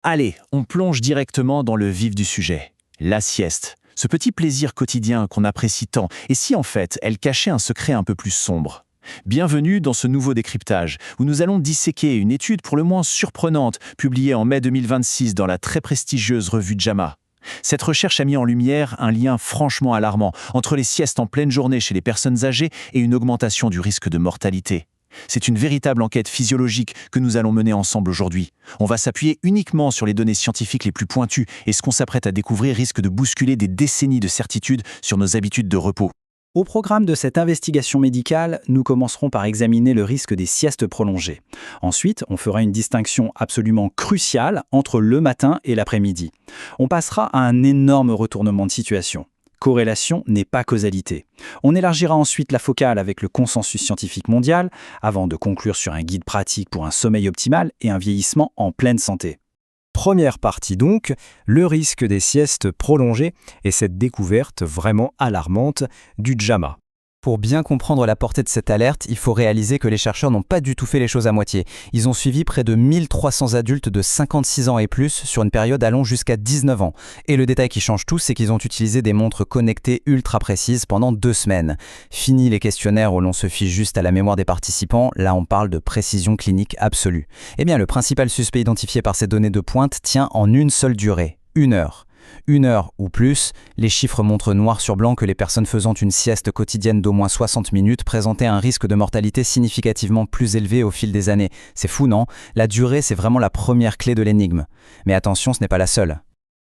Allez, on plonge directement dans le vif du sujet. La sieste. Ce petit plaisir quotidien qu'on apprécie tant, et si en fait elle cachait un secret un peu plus sombre? Bienvenue dans ce nouveau décryptage, où nous allons disséquer une étude pour le moins surprenante, publiée en mai 2026 dans la très prestigieuse revue JAMA. Cette recherche a mis en lumière un lien franchement alarmant entre les siestes en pleine journée chez les personnes âgées et une augmentation du risque de mortalité. C'est une véritable enquête physiologique que nous allons mener ensemble aujourd'hui. On va s'appuyer uniquement sur les données scientifiques les plus pointues et ce qu'on s'apprête à découvrir risque de bousculer des décennies de certitudes sur nos habitudes de repos. Au programme de cette investigation médicale, nous commencerons par examiner le risque des siestes prolongées. Ensuite, on fera une distinction absolument cruciale entre le matin et l'après-midi. On passera à un énorme retournement de situation. Corrélation n'est pas causalité. On élargira ensuite la focale avec le consensus scientifique mondial, avant de conclure sur un guide pratique pour un sommeil optimal et un vieillissement en pleine santé. Première partie donc, le risque des siestes prolongées et cette découverte vraiment alarmante du JAMA. Pour bien comprendre la portée de cette alerte, il faut réaliser que les chercheurs n'ont pas du tout fait les choses à moitié. Ils ont suivi près de 1300 adultes de 56 ans et plus sur une période allant jusqu'à 19 ans. Et le détail qui change tout, c'est qu'ils ont utilisé des montres connectées ultra précises pendant 2 semaines. Fini les questionnaires où l'on se fie juste à la mémoire des participants, là on parle de précision clinique absolue. Eh bien, le principal suspect identifié par ces données de pointe tient en une seule durée, 1 heure. 1 heure ou plus, les chiffres montrent noir sur blanc que les personnes faisant une sieste quotidienne d'au moins 60 minutes présentaient un risque de mortalité significativement plus élevé au fil des années. C'est fou, non? La durée, c'est vraiment la première clé de l'énigme. Mais attention, ce n'est pas la seule.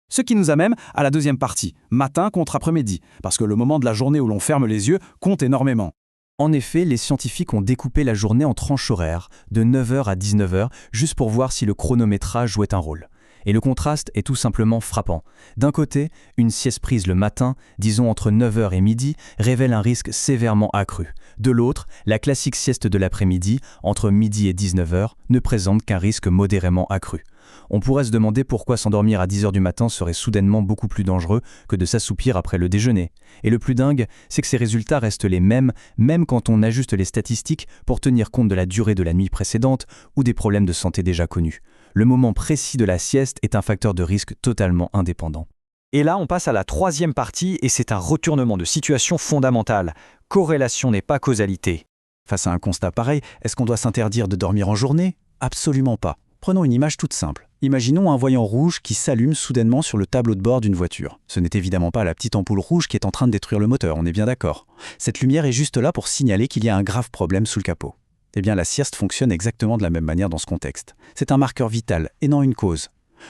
Ce qui nous amène à la deuxième partie, matin contre après-midi, parce que le moment de la journée où l'on ferme les yeux compte énormément. En effet, les scientifiques ont découpé la journée en tranches horaires, de 9h à 19h, juste pour voir si le chronométrage jouait un rôle. Et le contraste est tout simplement frappant. D'un côté, une sieste prise le matin, disons entre 9h et midi, révèle un risque sévèrement accru. De l'autre, la classique sieste de l'après-midi, entre midi et 19h, ne présente qu'un risque modérément accru. On pourrait se demander pourquoi s'endormir à 10h du matin serait soudainement beaucoup plus dangereux que de s'assoupir après le déjeuner. Et le plus dingue, c'est que ces résultats restent les mêmes, même quand on ajuste les statistiques pour tenir compte de la durée de la nuit précédente ou des problèmes de santé déjà connus. Le moment précis de la sieste est un facteur de risque totalement indépendant. Et là, on passe à la troisième partie et c'est un retournement de situation fondamental. Corrélation n'est pas causalité. Face à un constat pareil, est-ce qu'on doit s'interdire de dormir en journée? Absolument pas. Prenons une image toute simple. Imaginons un voyant rouge qui s'allume soudainement sur le tableau de bord d'une voiture. Ce n'est évidemment pas la petite ampoule rouge qui est en train de détruire le moteur, on est bien d'accord. Cette lumière est juste là pour signaler qu'il y a un grave problème sous le capot. Eh bien, la sieste fonctionne exactement de la même manière dans ce contexte. C'est un marqueur vital et non une cause.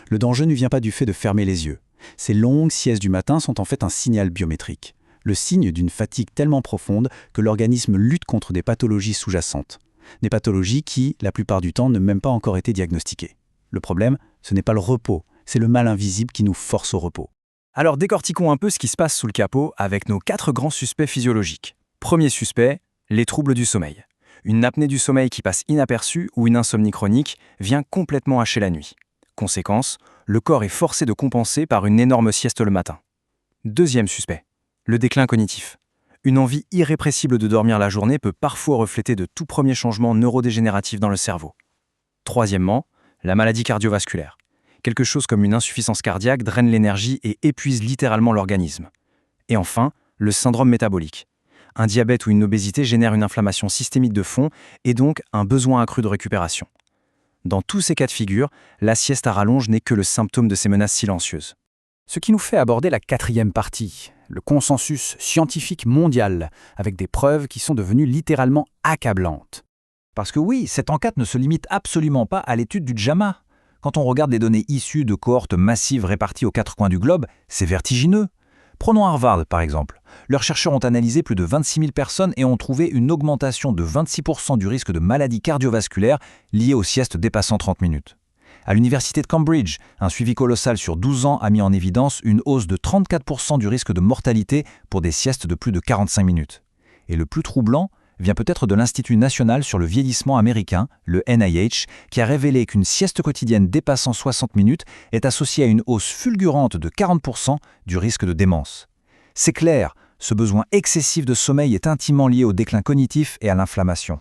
Le danger ne vient pas du fait de fermer les yeux. Ces longues siestes du matin sont en fait un signal biométrique. Le signe d'une fatigue tellement profonde que l'organisme lutte contre des pathologies sous-jacentes. Des pathologies qui, la plupart du temps, n'ont même pas encore été diagnostiquées. Le problème, ce n'est pas le repos, c'est le mal invisible qui nous force au repos. Alors décortiquons un peu ce qui se passe sous le capot avec nos 4 grands suspects physiologiques. Premier suspect, les troubles du sommeil. Une apnée du sommeil qui passe inaperçue ou une insomnie chronique vient complètement hacher la nuit. Conséquence, le corps est forcé de compenser par une énorme sieste le matin. Deuxième suspect, le déclin cognitif. Une envie irrépressible de dormir la journée peut parfois refléter de tout premiers changements neurodégénératifs dans le cerveau. Troisièmement, la maladie cardiovasculaire. Quelque chose comme une insuffisance cardiaque draine l'énergie et épuise littéralement l'organisme. Et enfin, le syndrome métabolique. Un diabète ou une obésité génère une inflammation systémique de fond et donc un besoin accru de récupération. Dans tous ces cas de figure, la sieste à rallonge n'est que le symptôme de ces menaces silencieuses. Ce qui nous fait aborder la quatrième partie, le consensus scientifique mondial, avec des preuves qui sont devenues littéralement accablantes. Parce que oui, cette enquête ne se limite absolument pas à l'étude du JAMA. Quand on regarde les données issues de cohortes massives réparties aux 4 coins du globe, c'est vertigineux. Prenons Harvard, par exemple. Leurs chercheurs ont analysé plus de 26 000 personnes et ont trouvé une augmentation de 26% du risque de maladies cardiovasculaires liées aux siestes dépassant 30 minutes. À l'université de Cambridge, un suivi colossal sur 12 ans a mis en évidence une hausse de 34% du risque de mortalité pour des siestes de plus de 45 minutes. Et le plus troublant vient peut-être de l'Institut national sur le vieillissement américain, le NIH, qui a révélé qu'une sieste quotidienne dépassant 60 minutes est associée à une hausse fulgurante de 40% du risque de démence. C'est clair, ce besoin excessif de sommeil est intimement lié au déclin cognitif et à l'inflammation.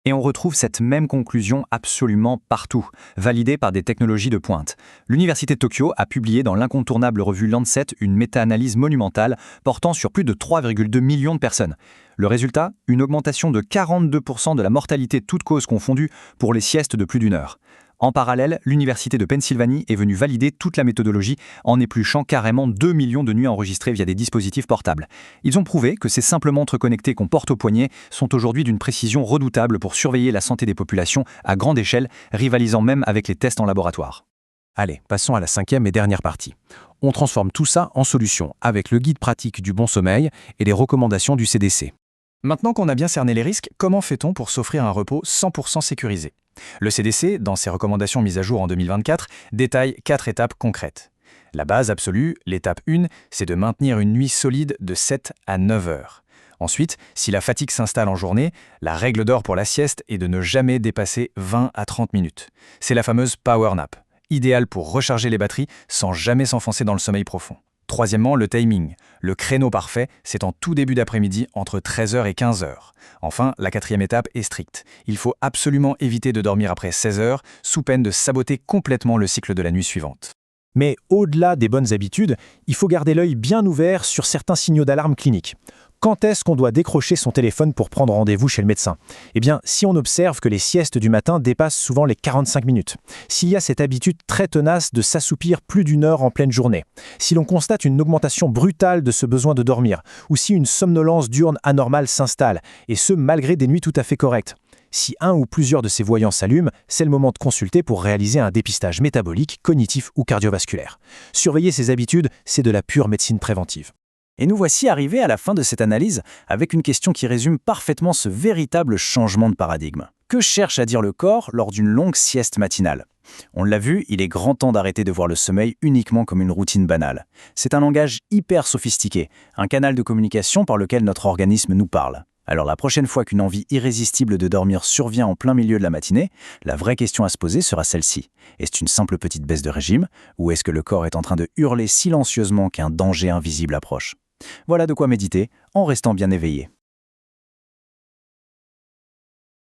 Et on retrouve cette même conclusion absolument partout, validée par des technologies de pointe. L'Université de Tokyo a publié dans l'incontournable revue Lancet une méta-analyse monumentale portant sur plus de 3,2 millions de personnes. Le résultat, une augmentation de 42% de la mortalité toutes causes confondues pour les siestes de plus d'une heure. En parallèle, l'Université de Pennsylvanie est venue valider toute la méthodologie en épluchant carrément 2 millions de nuits enregistrées via des dispositifs portables. Ils ont prouvé que ces simples montres connectées qu'on porte au poignet sont aujourd'hui d'une précision redoutable pour surveiller la santé des populations à grande échelle, rivalisant même avec les tests en laboratoire. Allez, passons à la 5e et dernière partie. On transforme tout ça en solution avec le guide pratique du bon sommeil et les recommandations du CDC. Maintenant qu'on a bien cerné les risques, comment fait-on pour s'offrir un repos 100% sécurisé ? Le CDC, dans ses recommandations mises à jour en 2024, détaille 4 étapes concrètes. La base absolue, l'étape 1, c'est de maintenir une nuit solide de 7 à 9 heures. Ensuite, si la fatigue s'installe en journée, la règle d'or pour la sieste est de ne jamais dépasser 20 à 30 minutes. C'est la fameuse power nap, idéale pour recharger les batteries sans jamais s'enfoncer dans le sommeil profond. Troisièmement, le timing. Le créneau parfait, c'est en tout début d'après-midi entre 13h et 15h. Enfin, la 4e étape est stricte. Il faut absolument éviter de dormir après 16h, sous peine de saboter complètement le cycle de la nuit suivante. Mais au-delà des bonnes habitudes, il faut garder l'œil bien ouvert sur certains signaux d'alarme clinique. Quand est-ce qu'on doit décrocher son téléphone pour prendre rendez-vous chez le médecin ? Eh bien, si on observe que les siestes du matin dépassent souvent les 45 minutes, s'il y a cette habitude très tenace de s'assoupir plus d'une heure en pleine journée, si l'on constate une augmentation brutale de ce besoin de dormir, ou si une somnolence diurne anormale s'installe, et ce malgré des nuits tout à fait correctes. Si un ou plusieurs de ces voyants s'allument, c'est le moment de consulter pour réaliser un dépistage métabolique, cognitif ou cardiovasculaire. Surveiller ces habitudes, c'est de la pure médecine préventive. Et nous voici arrivés à la fin de cette analyse avec une question qui résume parfaitement ce véritable changement de paradigme. Que cherche à dire le corps lors d'une longue sieste matinale ? On l'a vu, il est grand temps d'arrêter de voir le sommeil uniquement comme une routine banale. C'est un langage hyper sophistiqué, un canal de communication par lequel notre organisme nous parle. Alors la prochaine fois qu'une envie irrésistible de dormir survient en plein milieu de la matinée, la vraie question à se poser sera celle-ci. Est-ce une simple petite baisse de régime, ou est-ce que le corps est en train de hurler silencieusement qu'un danger invisible approche ? Voilà de quoi méditer, en restant bien éveillé.